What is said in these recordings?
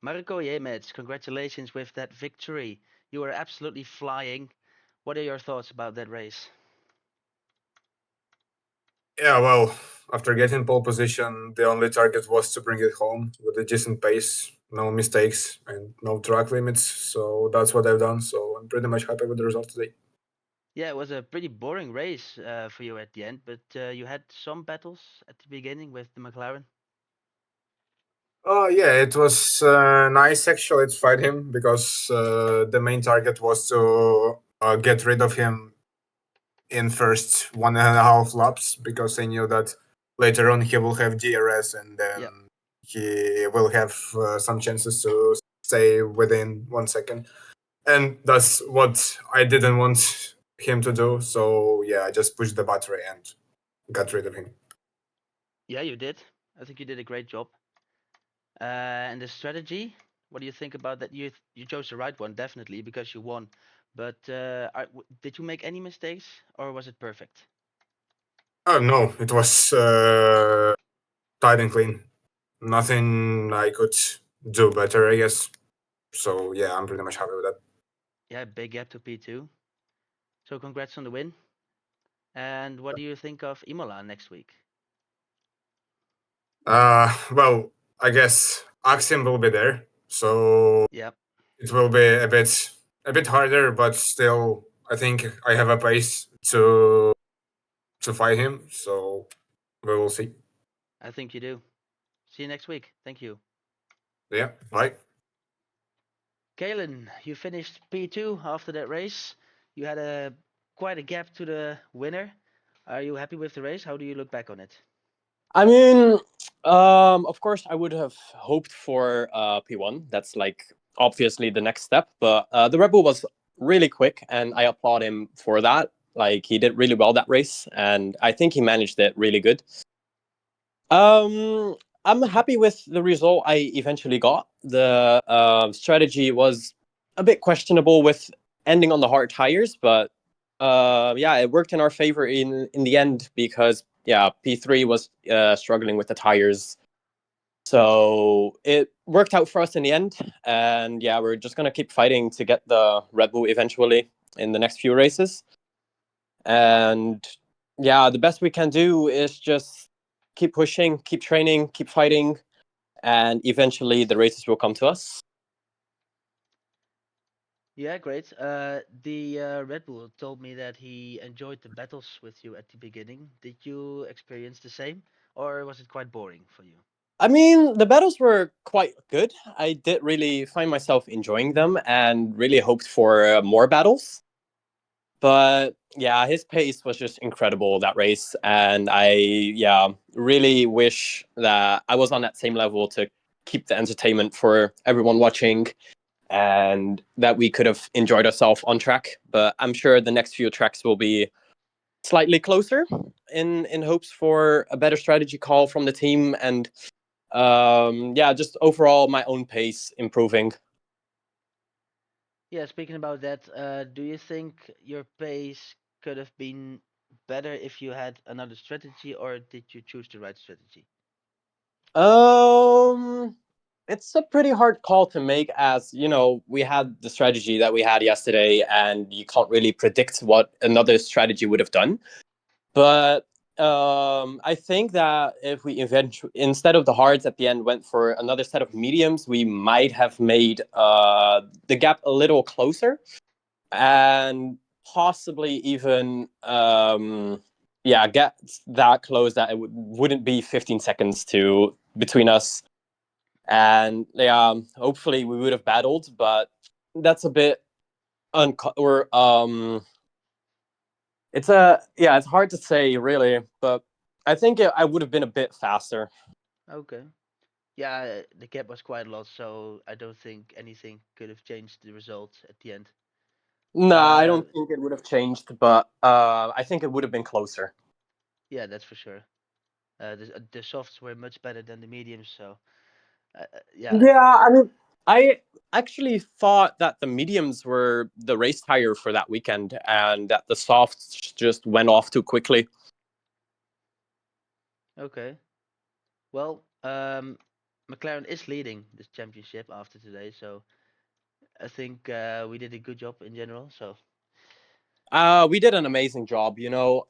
Marco Jemets, congratulations with that victory. You were absolutely flying. What are your thoughts about that race? Yeah, well, after getting pole position, the only target was to bring it home with a decent pace, no mistakes, and no track limits. So that's what I've done. So I'm pretty much happy with the result today. Yeah, it was a pretty boring race for you at the end, but you had some battles at the beginning with the McLaren. Oh yeah, it was nice actually to fight him because the main target was to get rid of him in first 1.5 laps because I knew that later on he will have DRS and then Yeah, he will have some chances to stay within 1 second. And that's what I didn't want him to do. So yeah, I just pushed the battery and got rid of him. yeah, you did. I think you did a great job. And the strategy, what do you think about that? You chose the right one definitely because you won. But did you make any mistakes or was it perfect? Oh no, it was tight and clean. Nothing I could do better, I guess. So yeah, I'm pretty much happy with that. Yeah, big gap to P2. So congrats on the win. And what do you think of Imola next week? Well, I guess Axiom will be there, so Yeah, it will be a bit harder, but still, I think I have a pace to fight him. So we will see. I think you do. See you next week. Thank you. Yeah, bye. Kalen, you finished P2 after that race. You had a quite a gap to the winner. Are you happy with the race? How do you look back on it? I mean, of course, I would have hoped for P1. That's like obviously the next step. But the Red Bull was really quick, and I applaud him for that. Like he did really well that race, and I think he managed it really good. Um, I'm happy with the result I eventually got. The strategy was a bit questionable with ending on the hard tires, but yeah, it worked in our favor in the end because yeah, P3 was struggling with the tires, so it worked out for us in the end. And yeah, we're just gonna keep fighting to get the Red Bull eventually in the next few races. And yeah, the best we can do is just keep pushing, keep training, keep fighting, and eventually the races will come to us. Yeah, great. The Red Bull told me that he enjoyed the battles with you at the beginning. Did you experience the same, or was it quite boring for you? I mean, the battles were quite good. I did really find myself enjoying them and really hoped for more battles. But yeah, his pace was just incredible that race, and I yeah really wish that I was on that same level to keep the entertainment for everyone watching, and that we could have enjoyed ourselves on track. But I'm sure the next few tracks will be slightly closer in hopes for a better strategy call from the team and yeah, just overall my own pace improving. Yeah, speaking about that, do you think your pace could have been better if you had another strategy, or did you choose the right strategy? Um, it's a pretty hard call to make, as you know, we had the strategy that we had yesterday, and you can't really predict what another strategy would have done. But I think that if we eventually, instead of the hards at the end, went for another set of mediums, we might have made the gap a little closer and possibly even yeah, get that close that it wouldn't be 15 seconds to between us. And yeah, hopefully we would have battled, but that's a bit or it's a yeah, it's hard to say really, but I think I would have been a bit faster. Okay. Yeah, the gap was quite a lot, so I don't think anything could have changed the result at the end. Nah, I Uh, don't think it would have changed, but I think it would have been closer. yeah, that's for sure. The softs were much better than the mediums, so yeah. Yeah, I mean, I actually thought that the mediums were the race tire for that weekend, and that the softs just went off too quickly. Okay. Well, McLaren is leading this championship after today, so I think we did a good job in general. So We did an amazing job, you know.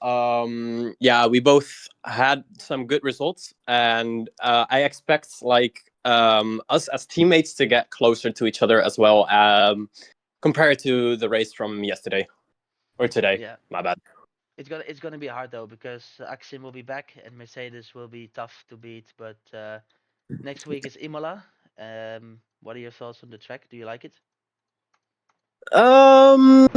Yeah, we both had some good results, and I expect us as teammates to get closer to each other as well, compared to the race from yesterday or today. yeah, My bad. it's gonna be hard though because Axim will be back and Mercedes will be tough to beat. But next week is Imola. What are your thoughts on the track? Do you like it? Um,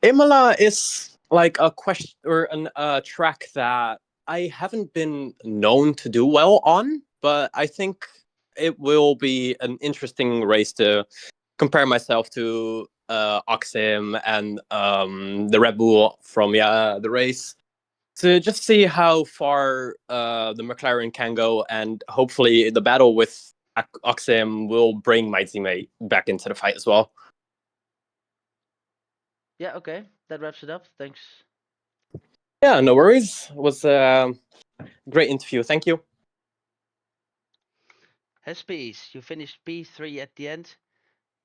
Imola is like a question or an track that I haven't been known to do well on, but I think it will be an interesting race to compare myself to Oxim and the Red Bull from the race to just see how far the McLaren can go, and hopefully the battle with Oxim will bring my teammate back into the fight as well. Yeah. Okay. That wraps it up. Thanks. Yeah, no worries. It was a great interview. Thank you. Hespies, you finished P3 at the end.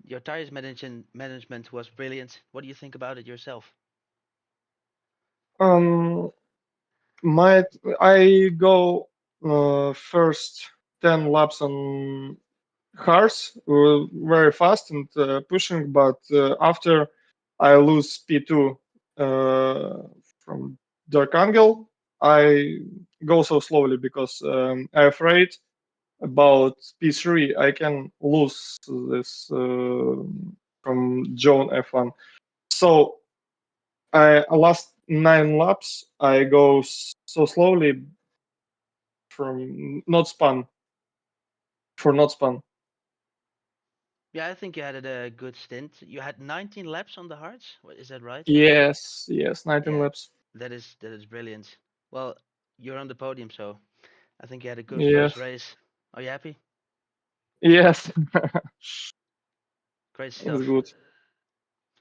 Your tires management was brilliant. What do you think about it yourself? Um, might I go first 10 laps on cars very fast and pushing, but after I lose P2 from Dark Angel, I go so slowly because I'm afraid about P3 I can lose this from Joan F1. So I last 9 laps I go so slowly from not spun for not spun. Yeah, I think you had a good stint. You had 19 laps on the hards. Is that right? Yes, 19 Yeah, laps. that is brilliant. Well, you're on the podium, so I think you had a good first Yes, race. Are you happy? yes, Great it's stuff. good.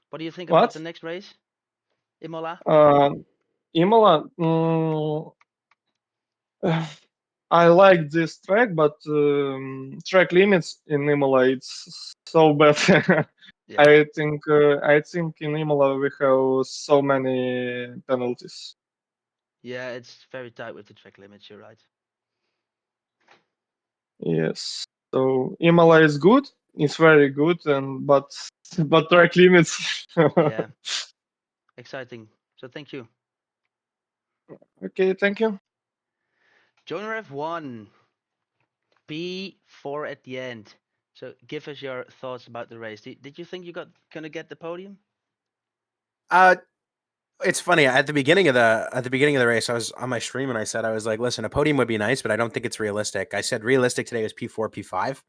What do you think about the What? next race? Imola? Um, Imola. I like this track, but track limits in Imola it's so bad. Yeah. I think in Imola we have so many penalties. Yeah, it's very tight with the track limits, you're right. Yes. So Imola is good. It's very good, and but track limits. Yeah, exciting. So thank you. Okay, thank you. Joiner F1, P4 at the end. So give us your thoughts about the race. Did you think you gonna get the podium? Uh, it's funny. At the beginning of the race, I was on my stream and I said I was like, "Listen, a podium would be nice, but I don't think it's realistic." I said realistic today was P4, P5.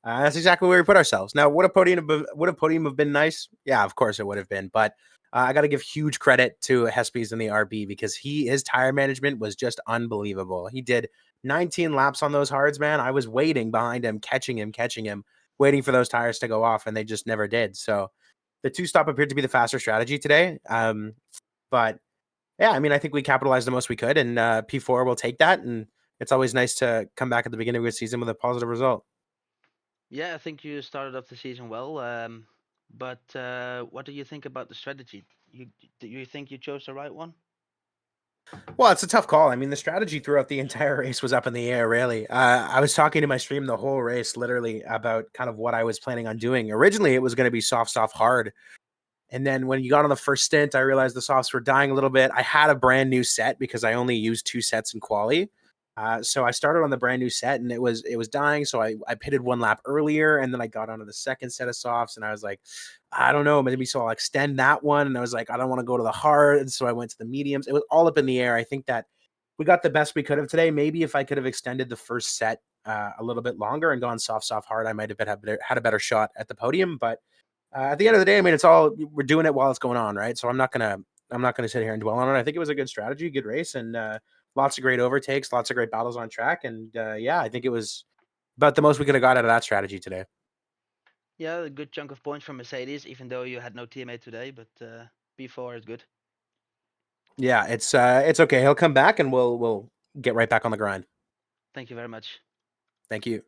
That's exactly where we put ourselves. Now, would a podium have been nice? Yeah, of course it would have been. But I got to give huge credit to Hespies in the RB because his tire management was just unbelievable. He did 19 laps on those hards, man. I was waiting behind him, catching him, waiting for those tires to go off, and they just never did. So the two stop appeared to be the faster strategy today. But yeah, I mean, I think we capitalized the most we could, and P4 will take that. And it's always nice to come back at the beginning of a season with a positive result. Yeah, I think you started off the season well. But what do you think about the strategy? Do you think you chose the right one? Well, it's a tough call. I mean, the strategy throughout the entire race was up in the air, really. I was talking to my stream the whole race, literally, about kind of what I was planning on doing. Originally, it was going to be soft, soft, hard. And then when you got on the first stint, I realized the softs were dying a little bit. I had a brand new set because I only used 2 sets in quali. So I started on the brand new set and it was dying. So I pitted 1 lap earlier and then I got onto the second set of softs and I was like, I don't know, maybe so I'll extend that one. And I was like, I don't want to go to the hard. And so I went to the mediums. It was all up in the air. I think that we got the best we could have today. Maybe if I could have extended the first set a little bit longer and gone soft, soft, hard, I might have had a better shot at the podium. But at the end of the day, I mean, we're doing it while it's going on, right? So I'm not gonna sit here and dwell on it. I think it was a good strategy, good race, and lots of great overtakes, lots of great battles on track, and yeah, I think it was about the most we could have got out of that strategy today. Yeah, a good chunk of points from Mercedes, even though you had no teammate today. But P4 is good. Yeah, it's okay. He'll come back, and we'll get right back on the grind. Thank you very much. Thank you.